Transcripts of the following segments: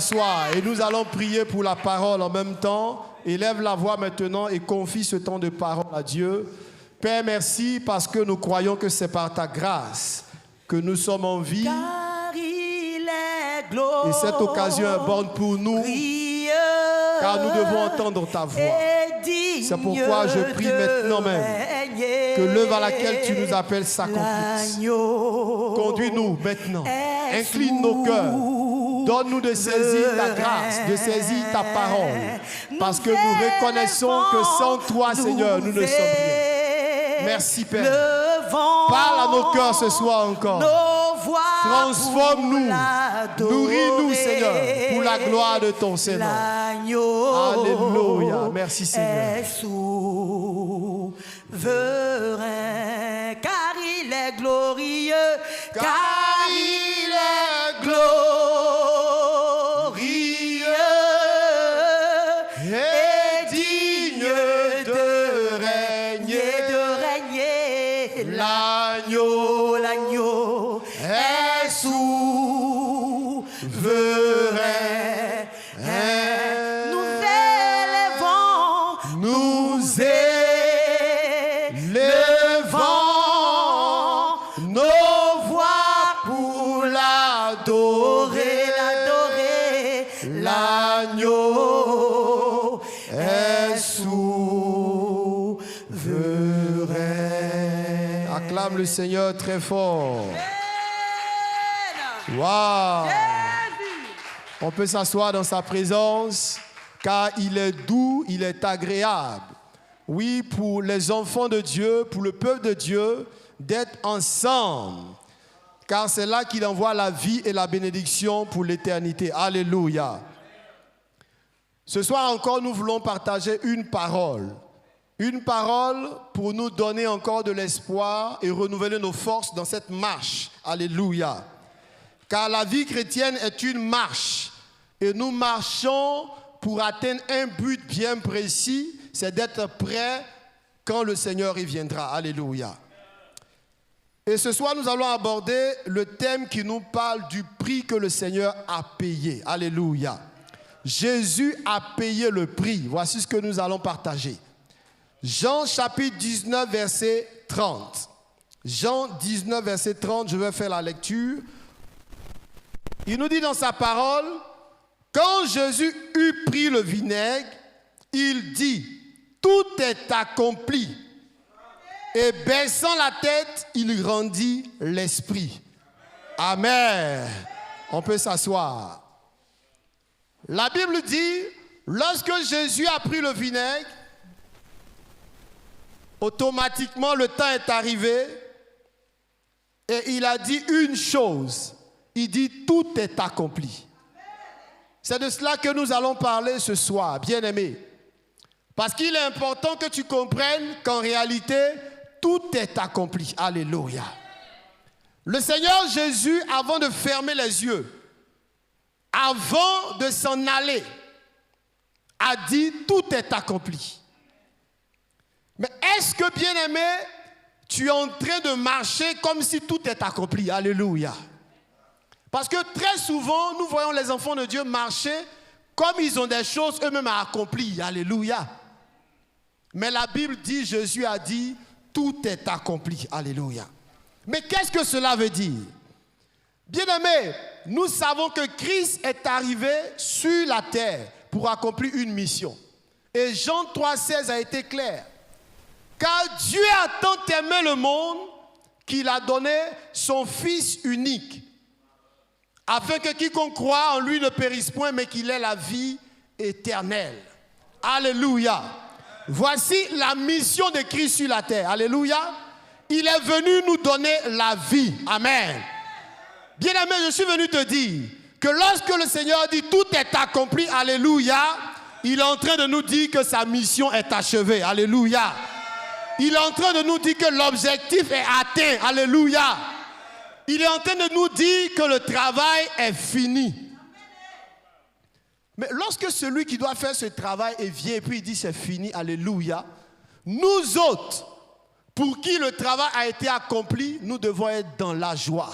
Soir et nous allons prier pour la parole en même temps. Élève la voix maintenant et confie ce temps de parole à Dieu. Père, merci parce que nous croyons que c'est par ta grâce que nous sommes en vie. Car il est glorieux. Et cette occasion est bonne pour nous, car nous devons entendre ta voix. C'est pourquoi je prie maintenant même que l'œuvre à laquelle tu nous appelles s'accomplisse. Conduis-nous maintenant. Incline nos cœurs. Donne-nous de saisir ta grâce, de saisir ta parole. Parce que nous reconnaissons que sans toi, Seigneur, nous ne sommes rien. Merci, Père. Parle à nos cœurs ce soir encore. Transforme-nous. Nourris-nous, Seigneur, pour la gloire de ton Seigneur. Alléluia. Merci, Seigneur. Souverain, car il est glorieux, car il est glorieux. L'agneau est souverain. Nous élevons nos voix pour l'adorer. L'agneau est souverain. Acclame le Seigneur très fort. Waouh! On peut s'asseoir dans sa présence, car il est doux, il est agréable. Oui, pour les enfants de Dieu, pour le peuple de Dieu, d'être ensemble. Car c'est là qu'il envoie la vie et la bénédiction pour l'éternité. Alléluia. Ce soir encore, nous voulons partager une parole. Une parole pour nous donner encore de l'espoir et renouveler nos forces dans cette marche. Alléluia. Car la vie chrétienne est une marche. Et nous marchons pour atteindre un but bien précis, c'est d'être prêt quand le Seigneur y viendra. Alléluia. Et ce soir, nous allons aborder le thème qui nous parle du prix que le Seigneur a payé. Alléluia. Jésus a payé le prix. Voici ce que nous allons partager. Jean chapitre 19, verset 30. Jean 19, verset 30, je vais faire la lecture. Il nous dit dans sa parole, quand Jésus eut pris le vinaigre, il dit, tout est accompli. Et baissant la tête, il rendit l'esprit. Amen. On peut s'asseoir. La Bible dit, lorsque Jésus a pris le vinaigre, automatiquement le temps est arrivé et il a dit une chose. Il dit, tout est accompli. C'est de cela que nous allons parler ce soir, bien-aimés. Parce qu'il est important que tu comprennes qu'en réalité, tout est accompli. Alléluia. Le Seigneur Jésus, avant de fermer les yeux, avant de s'en aller, a dit, tout est accompli. Mais est-ce que, bien-aimé, tu es en train de marcher comme si tout est accompli? Alléluia. Parce que très souvent, nous voyons les enfants de Dieu marcher comme ils ont des choses eux-mêmes à accomplir. Alléluia. Mais la Bible dit, Jésus a dit, tout est accompli. Alléluia. Mais qu'est-ce que cela veut dire? Bien-aimés, nous savons que Christ est arrivé sur la terre pour accomplir une mission. Et Jean 3,16 a été clair. Car Dieu a tant aimé le monde qu'il a donné son Fils unique, afin que quiconque croit en lui ne périsse point, mais qu'il ait la vie éternelle. Alléluia. Voici la mission de Christ sur la terre. Alléluia. Il est venu nous donner la vie. Amen. Bien-aimé, je suis venu te dire que lorsque le Seigneur dit tout est accompli, alléluia, il est en train de nous dire que sa mission est achevée. Alléluia. Il est en train de nous dire que l'objectif est atteint. Alléluia. Il est en train de nous dire que le travail est fini. Mais lorsque celui qui doit faire ce travail vient et puis il dit c'est fini, alléluia, nous autres, pour qui le travail a été accompli, nous devons être dans la joie.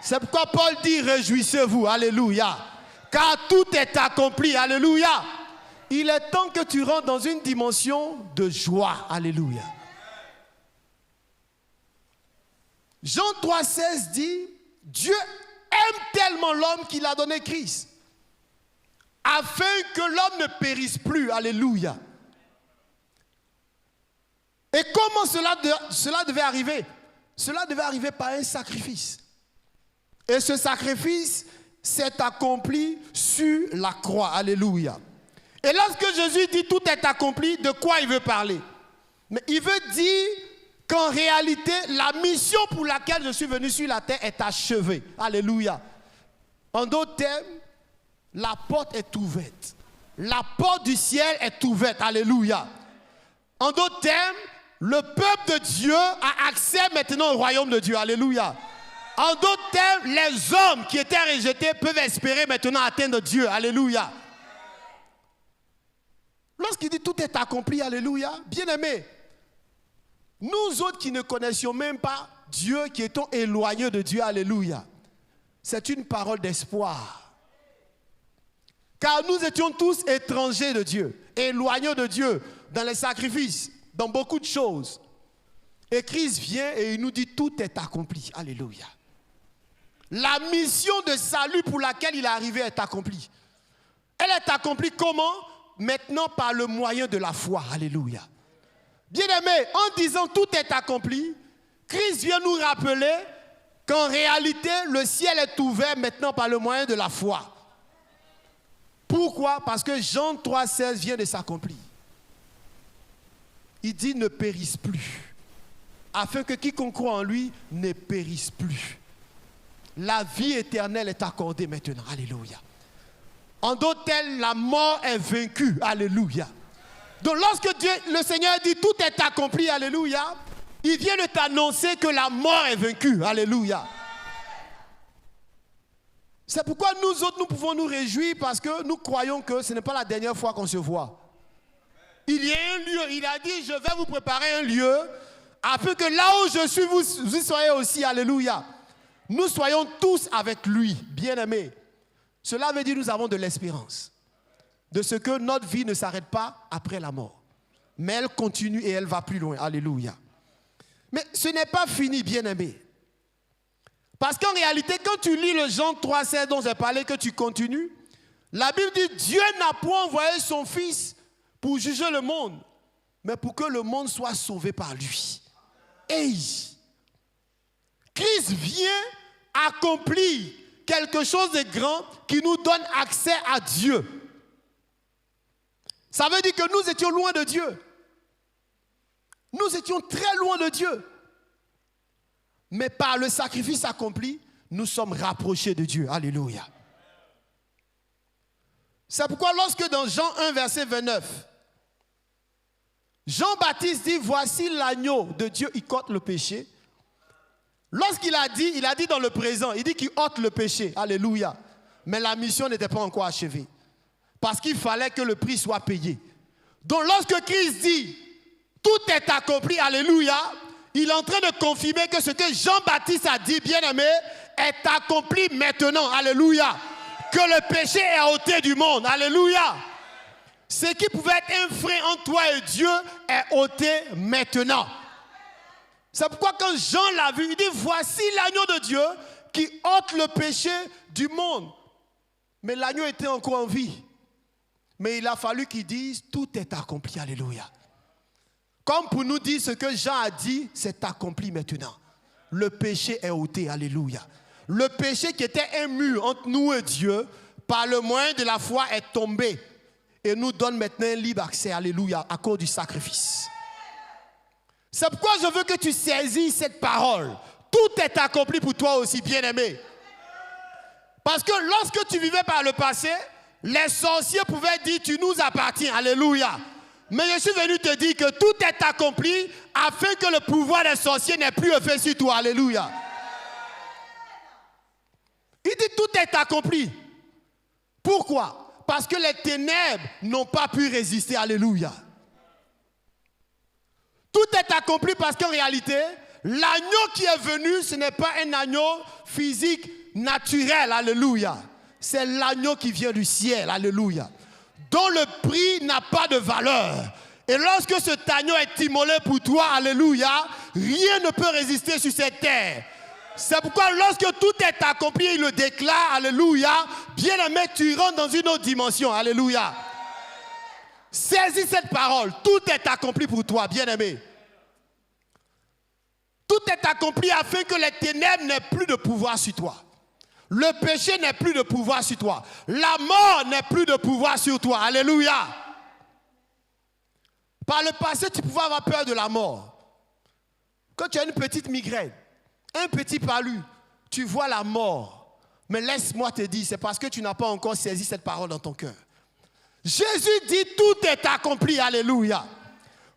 C'est pourquoi Paul dit réjouissez-vous, alléluia. car tout est accompli. Alléluia. Il est temps que tu rentres dans une dimension de joie. Alléluia. Jean 3,16 dit, Dieu aime tellement l'homme qu'il a donné Christ, afin que l'homme ne périsse plus. Alléluia. Et comment cela devait arriver? Cela devait arriver par un sacrifice. Et ce sacrifice s'est accompli sur la croix. Alléluia. Et lorsque Jésus dit tout est accompli, de quoi il veut parler? Mais il veut dire qu'en réalité, la mission pour laquelle je suis venu sur la terre est achevée. Alléluia. En d'autres termes, la porte est ouverte. La porte du ciel est ouverte. Alléluia. En d'autres termes, le peuple de Dieu a accès maintenant au royaume de Dieu. Alléluia. En d'autres termes, les hommes qui étaient rejetés peuvent espérer maintenant atteindre Dieu. Alléluia. Lorsqu'il dit tout est accompli, alléluia, bien-aimés, nous autres qui ne connaissions même pas Dieu, qui étions éloignés de Dieu, alléluia, c'est une parole d'espoir. Car nous étions tous étrangers de Dieu, éloignés de Dieu, dans les sacrifices, dans beaucoup de choses. Et Christ vient et il nous dit tout est accompli, alléluia. La mission de salut pour laquelle il est arrivé est accomplie. Elle est accomplie comment? Maintenant par le moyen de la foi, alléluia. Bien-aimés, en disant tout est accompli, Christ vient nous rappeler qu'en réalité, le ciel est ouvert maintenant par le moyen de la foi. Pourquoi? Parce que Jean 3,16 vient de s'accomplir. Il dit ne périsse plus, afin que quiconque croit en lui ne périsse plus. La vie éternelle est accordée maintenant, alléluia. En d'autres termes, la mort est vaincue, alléluia. Donc lorsque Dieu, le Seigneur dit tout est accompli, alléluia, il vient de t'annoncer que la mort est vaincue, alléluia. C'est pourquoi nous autres, nous pouvons nous réjouir parce que nous croyons que ce n'est pas la dernière fois qu'on se voit. Il y a un lieu, il a dit, je vais vous préparer un lieu afin que là où je suis, vous y soyez aussi, alléluia. Nous soyons tous avec lui, bien-aimés. Cela veut dire que nous avons de l'espérance, de ce que notre vie ne s'arrête pas après la mort. Mais elle continue et elle va plus loin, alléluia. Mais ce n'est pas fini, bien-aimés. Parce qu'en réalité, quand tu lis le Jean 3,16 dont j'ai parlé, que tu continues, la Bible dit, Dieu n'a point envoyé son Fils pour juger le monde, mais pour que le monde soit sauvé par lui. Et Christ vient accomplir quelque chose de grand qui nous donne accès à Dieu. Ça veut dire que nous étions loin de Dieu. Nous étions très loin de Dieu. Mais par le sacrifice accompli, nous sommes rapprochés de Dieu. Alléluia. C'est pourquoi lorsque dans Jean 1, verset 29, Jean-Baptiste dit, voici l'agneau de Dieu, il ôte le péché. Lorsqu'il a dit, il a dit dans le présent, il dit qu'il ôte le péché. Alléluia. Mais la mission n'était pas encore achevée. Parce qu'il fallait que le prix soit payé. Donc lorsque Christ dit, tout est accompli, alléluia, il est en train de confirmer que ce que Jean-Baptiste a dit, bien-aimé, est accompli maintenant. Alléluia. Que le péché est ôté du monde. Alléluia. Ce qui pouvait être un frein entre toi et Dieu est ôté maintenant. C'est pourquoi quand Jean l'a vu, il dit, voici l'agneau de Dieu qui ôte le péché du monde. Mais l'agneau était encore en vie. Mais il a fallu qu'il dise, tout est accompli. Alléluia. Comme pour nous dire ce que Jean a dit, c'est accompli maintenant. Le péché est ôté. Alléluia. Le péché qui était un mur entre nous et Dieu, par le moyen de la foi, est tombé. Et nous donne maintenant un libre accès. Alléluia. À cause du sacrifice. C'est pourquoi je veux que tu saisisses cette parole. Tout est accompli pour toi aussi, bien-aimé. Parce que lorsque tu vivais par le passé, les sorciers pouvaient dire, tu nous appartiens. Alléluia. Mais je suis venu te dire que tout est accompli afin que le pouvoir des sorciers n'ait plus effet sur toi. Alléluia. Il dit tout est accompli. Pourquoi? Parce que les ténèbres n'ont pas pu résister. Alléluia. Tout est accompli parce qu'en réalité, l'agneau qui est venu, ce n'est pas un agneau physique naturel. Alléluia. c'est l'agneau qui vient du ciel, alléluia, dont le prix n'a pas de valeur. Et lorsque cet agneau est immolé pour toi, alléluia, rien ne peut résister sur cette terre. C'est pourquoi lorsque tout est accompli, il le déclare, alléluia, bien-aimé, tu rentres dans une autre dimension, alléluia. Saisis cette parole, tout est accompli pour toi, bien-aimé. Tout est accompli afin que les ténèbres n'aient plus de pouvoir sur toi. Le péché n'est plus de pouvoir sur toi. La mort n'est plus de pouvoir sur toi, alléluia. Par le passé, tu pouvais avoir peur de la mort. Quand tu as une petite migraine, un petit palu, tu vois la mort. Mais laisse-moi te dire, c'est parce que tu n'as pas encore saisi cette parole dans ton cœur. Jésus dit, tout est accompli, alléluia.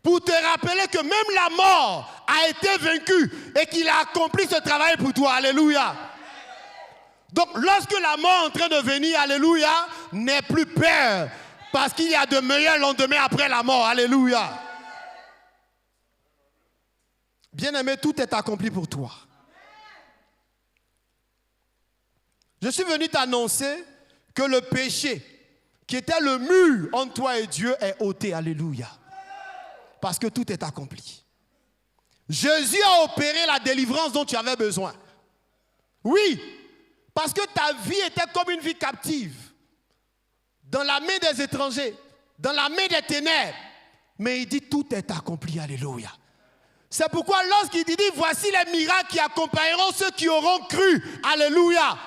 Pour te rappeler que même la mort a été vaincue et qu'il a accompli ce travail pour toi, alléluia. Donc, lorsque la mort est en train de venir, alléluia, n'aie plus peur. Parce qu'il y a de meilleurs lendemains après la mort, alléluia. Bien-aimé, tout est accompli pour toi. Je suis venu t'annoncer que le péché qui était le mur entre toi et Dieu est ôté, alléluia. Parce que tout est accompli. Jésus a opéré la délivrance dont tu avais besoin. Oui, parce que ta vie était comme une vie captive. Dans la main des étrangers, dans la main des ténèbres. Mais il dit tout est accompli, alléluia. C'est pourquoi lorsqu'il dit voici les miracles qui accompagneront ceux qui auront cru, alléluia.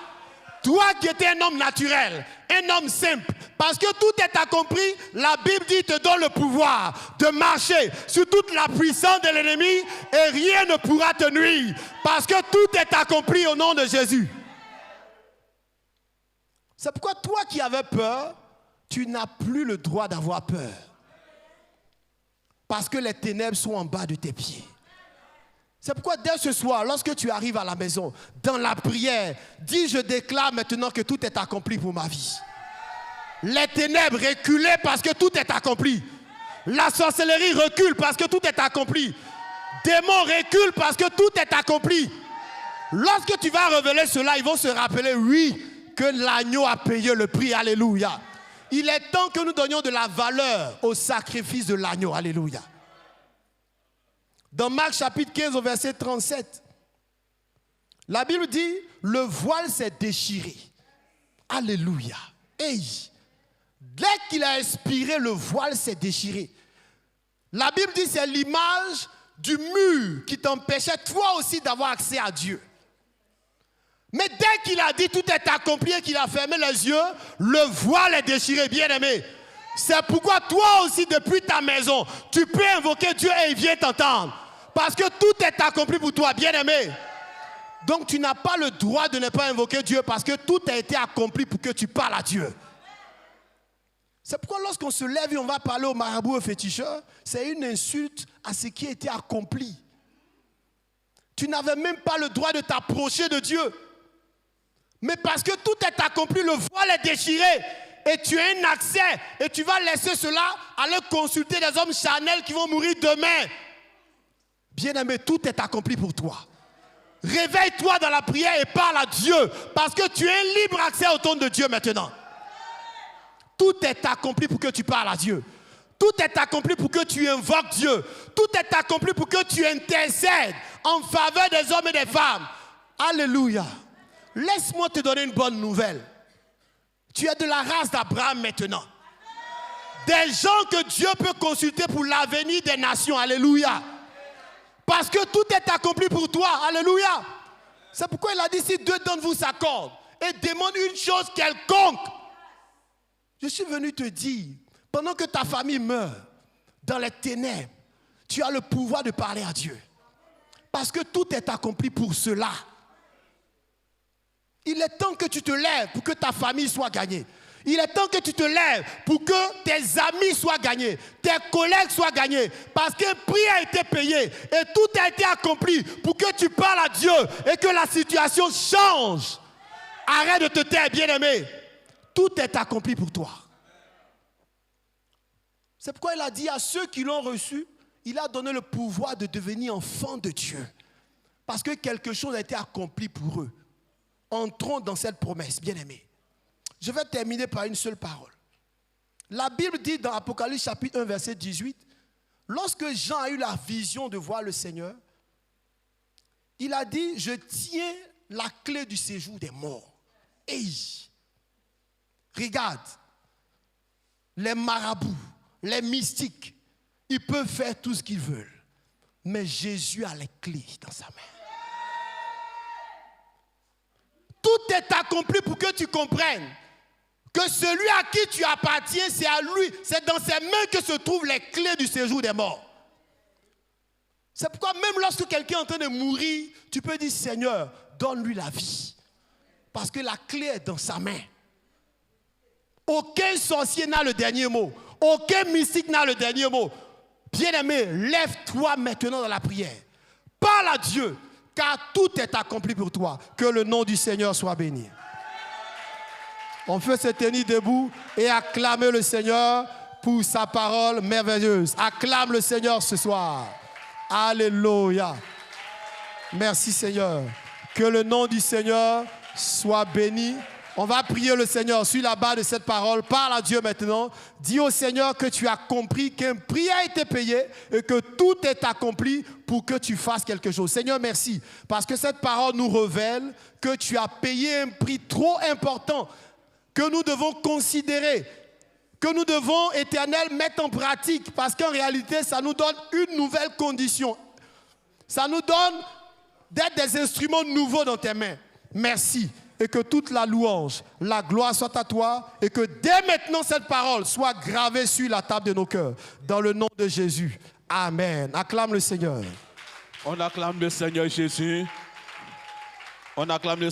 Toi qui étais un homme naturel, un homme simple, parce que tout est accompli, la Bible dit te donne le pouvoir de marcher sur toute la puissance de l'ennemi et rien ne pourra te nuire. Parce que tout est accompli au nom de Jésus. C'est pourquoi toi qui avais peur, tu n'as plus le droit d'avoir peur. Parce que les ténèbres sont en bas de tes pieds. C'est pourquoi dès ce soir, lorsque tu arrives à la maison, dans la prière, dis je déclare maintenant que tout est accompli pour ma vie. Les ténèbres reculent parce que tout est accompli. La sorcellerie recule parce que tout est accompli. Démons reculent parce que tout est accompli. Lorsque tu vas révéler cela, ils vont se rappeler, oui, que l'agneau a payé le prix, alléluia. Il est temps que nous donnions de la valeur au sacrifice de l'agneau, alléluia. Dans Marc chapitre 15 au verset 37, la Bible dit, le voile s'est déchiré. Alléluia. Hey. Dès qu'il a expiré, le voile s'est déchiré. La Bible dit, c'est l'image du mur qui t'empêchait toi aussi d'avoir accès à Dieu. Mais dès qu'il a dit tout est accompli et qu'il a fermé les yeux, le voile est déchiré, bien-aimé. C'est pourquoi toi aussi, depuis ta maison, tu peux invoquer Dieu et il vient t'entendre. Parce que tout est accompli pour toi, bien-aimé. Donc tu n'as pas le droit de ne pas invoquer Dieu parce que tout a été accompli pour que tu parles à Dieu. C'est pourquoi lorsqu'on se lève et on va parler au marabout, au féticheur, c'est une insulte à ce qui a été accompli. Tu n'avais même pas le droit de t'approcher de Dieu. Mais parce que tout est accompli, le voile est déchiré et tu as un accès et tu vas laisser cela aller consulter des hommes charnels qui vont mourir demain. Bien-aimé, tout est accompli pour toi. Réveille-toi dans la prière et parle à Dieu parce que tu as un libre accès au trône de Dieu maintenant. Tout est accompli pour que tu parles à Dieu. Tout est accompli pour que tu invoques Dieu. Tout est accompli pour que tu intercèdes en faveur des hommes et des femmes. Alléluia. Laisse-moi te donner une bonne nouvelle. Tu es de la race d'Abraham maintenant. Des gens que Dieu peut consulter pour l'avenir des nations. Alléluia. Parce que tout est accompli pour toi. Alléluia. C'est pourquoi il a dit si deux d'entre vous s'accordent et demandent une chose quelconque. Je suis venu te dire, pendant que ta famille meurt dans les ténèbres, tu as le pouvoir de parler à Dieu. Parce que tout est accompli pour cela. Il est temps que tu te lèves pour que ta famille soit gagnée. Il est temps que tu te lèves pour que tes amis soient gagnés, tes collègues soient gagnés. Parce qu'un prix a été payé et tout a été accompli pour que tu parles à Dieu et que la situation change. Arrête de te taire, bien-aimé. Tout est accompli pour toi. C'est pourquoi il a dit à ceux qui l'ont reçu, il a donné le pouvoir de devenir enfants de Dieu. Parce que quelque chose a été accompli pour eux. Entrons dans cette promesse, bien-aimés. Je vais terminer par une seule parole. La Bible dit dans Apocalypse chapitre 1, verset 18, lorsque Jean a eu la vision de voir le Seigneur, il a dit, je tiens la clé du séjour des morts. Hey, regarde, les marabouts, les mystiques, ils peuvent faire tout ce qu'ils veulent. Mais Jésus a les clés dans sa main. Tout est accompli pour que tu comprennes que celui à qui tu appartiens, c'est à lui. C'est dans ses mains que se trouvent les clés du séjour des morts. C'est pourquoi même lorsque quelqu'un est en train de mourir, tu peux dire, Seigneur, donne-lui la vie. Parce que la clé est dans sa main. Aucun sorcier n'a le dernier mot. Aucun mystique n'a le dernier mot. Bien-aimé, lève-toi maintenant dans la prière. Parle à Dieu, car tout est accompli pour toi. Que le nom du Seigneur soit béni. On peut se tenir debout et acclamer le Seigneur pour sa parole merveilleuse. Acclame le Seigneur ce soir. Alléluia. Merci Seigneur. Que le nom du Seigneur soit béni. On va prier le Seigneur sur la base de cette parole. Parle à Dieu maintenant. Dis au Seigneur que tu as compris qu'un prix a été payé et que tout est accompli pour que tu fasses quelque chose. Seigneur, merci. Parce que cette parole nous révèle que tu as payé un prix trop important que nous devons considérer, que nous devons, Éternel, mettre en pratique. Parce qu'en réalité, ça nous donne une nouvelle condition. Ça nous donne d'être des instruments nouveaux dans tes mains. Merci. Et que toute la louange, la gloire soit à toi. Et que dès maintenant, cette parole soit gravée sur la table de nos cœurs. Dans le nom de Jésus. Amen. Acclame le Seigneur. On acclame le Seigneur Jésus. On acclame le